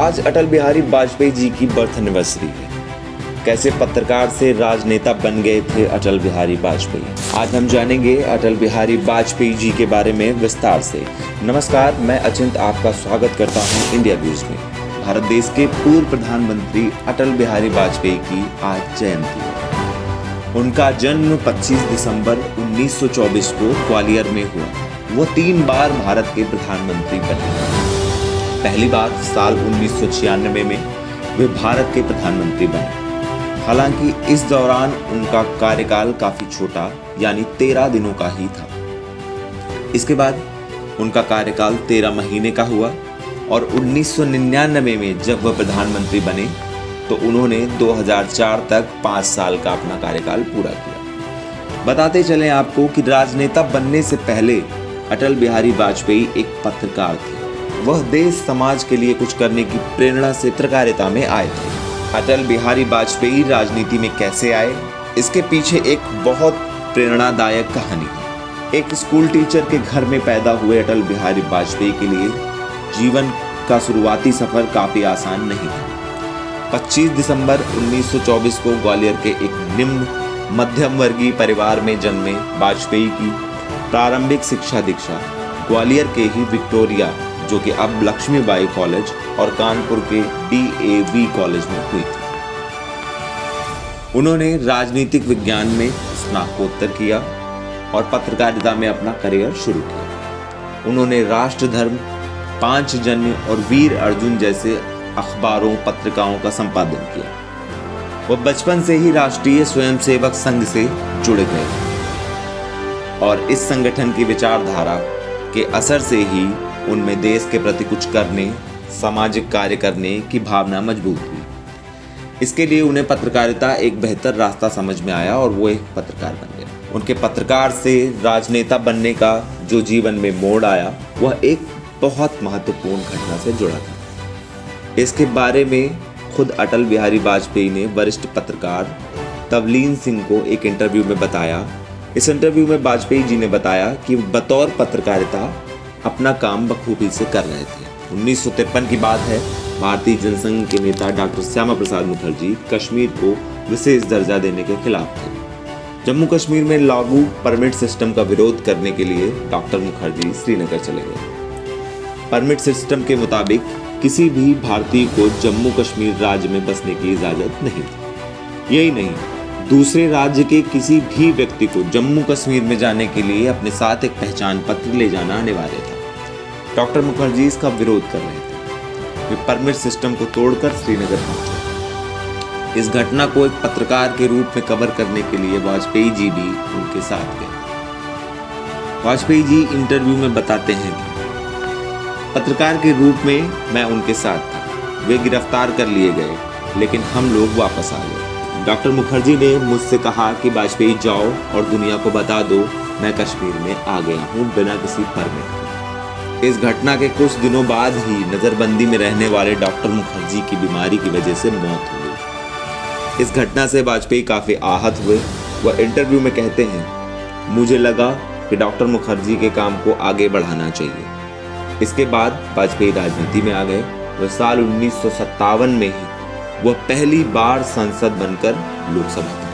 आज अटल बिहारी वाजपेयी जी की birth anniversary है। कैसे पत्रकार से राजनेता बन गए थे अटल बिहारी वाजपेयी, आज हम जानेंगे अटल बिहारी वाजपेयी जी के बारे में विस्तार से। नमस्कार, मैं अचिंत आपका स्वागत करता हूं इंडिया न्यूज में। भारत देश के पूर्व प्रधानमंत्री अटल बिहारी वाजपेयी की आज जयंती है। उनका जन्म 25 दिसंबर 1924 को ग्वालियर में हुआ। वो 3 बार भारत के प्रधानमंत्री बने। पहली बार साल 1996 में वे भारत के प्रधानमंत्री बने। हालांकि इस दौरान उनका कार्यकाल काफी छोटा यानी 13 दिनों का ही था। इसके बाद उनका कार्यकाल 13 महीने का हुआ और 1999 में जब वह प्रधानमंत्री बने तो उन्होंने 2004 तक 5 साल का अपना कार्यकाल पूरा किया। बताते चलें आपको कि राजनेता बनने से पहले अटल बिहारी वाजपेयी एक पत्रकार थे। वह देश समाज के लिए कुछ करने की प्रेरणा से पत्रकारिता में आए थे। अटल बिहारी वाजपेयी राजनीति में कैसे आए, इसके पीछे एक बहुत प्रेरणादायक कहानी है। एक स्कूल टीचर के घर में पैदा हुए अटल बिहारी वाजपेयी के लिए जीवन का शुरुआती सफर काफी आसान नहीं था। 25 दिसंबर 1924 को ग्वालियर के एक निम्न मध्यम वर्गीय परिवार में जन्मे वाजपेयी की प्रारंभिक शिक्षा दीक्षा ग्वालियर के ही विक्टोरिया, जो कि अब लक्ष्मीबाई कॉलेज, और कानपुर के DAV कॉलेज में हुई थी। उन्होंने राजनीतिक विज्ञान में स्नातकोत्तर किया और पत्रकारिता में अपना करियर शुरू किया। उन्होंने राष्ट्रधर्म, पांचजन्य और वीर अर्जुन जैसे अखबारों पत्रिकाओं का संपादन किया। वह बचपन से ही राष्ट्रीय स्वयंसेवक संघ से जुड़े गए और इस संगठन की विचारधारा के असर से ही उनमें देश के प्रति कुछ करने, सामाजिक कार्य करने की भावना मजबूत हुई। इसके लिए उन्हें पत्रकारिता एक बेहतर रास्ता समझ में आया और वो एक पत्रकार बन गए। उनके पत्रकार से राजनेता बनने का जो जीवन में मोड़ आया, वह एक बहुत महत्वपूर्ण घटना से जुड़ा था। इसके बारे में खुद अटल बिहारी वाजपेयी ने वरिष्ठ पत्रकार तवलीन सिंह को एक इंटरव्यू में बताया। इस इंटरव्यू में वाजपेयी जी ने बताया कि बतौर पत्रकारिता अपना काम बखूबी से कर रहे थे। 1953 की बात है। भारतीय जनसंघ के नेता डॉक्टर श्यामा प्रसाद मुखर्जी कश्मीर को विशेष दर्जा देने के खिलाफ थे। जम्मू कश्मीर में लागू परमिट सिस्टम का विरोध करने के लिए डॉक्टर मुखर्जी श्रीनगर चले गए। परमिट सिस्टम के मुताबिक किसी भी भारतीय को जम्मू कश्मीर राज्य में बसने की इजाजत नहीं थी। यही नहीं, दूसरे राज्य के किसी भी व्यक्ति को जम्मू कश्मीर में जाने के लिए अपने साथ एक पहचान पत्र ले जाना अनिवार्य था। डॉक्टर मुखर्जी इसका विरोध कर रहे थे। वे परमिट सिस्टम को तोड़कर श्रीनगर पहुंचे। इस घटना को एक पत्रकार के रूप में कवर करने के लिए वाजपेयी जी भी उनके साथ गए। वाजपेयी जी इंटरव्यू में बताते हैं कि पत्रकार के रूप में मैं उनके साथ था। वे गिरफ्तार कर लिए गए, लेकिन हम लोग वापस आ गए। डॉक्टर मुखर्जी ने मुझसे कहा कि वाजपेयी जाओ और दुनिया को बता दो मैं कश्मीर में आ गया हूँ बिना किसी परमिट के। इस घटना के कुछ दिनों बाद ही नजरबंदी में रहने वाले डॉक्टर मुखर्जी की बीमारी की वजह से मौत हो गई। इस घटना से वाजपेयी काफी आहत हुए। वह इंटरव्यू में कहते हैं, मुझे लगा कि डॉक्टर मुखर्जी के काम को आगे बढ़ाना चाहिए। इसके बाद वाजपेयी राजनीति में आ गए। वह साल 1957 में ही वह पहली बार सांसद बनकर लोकसभा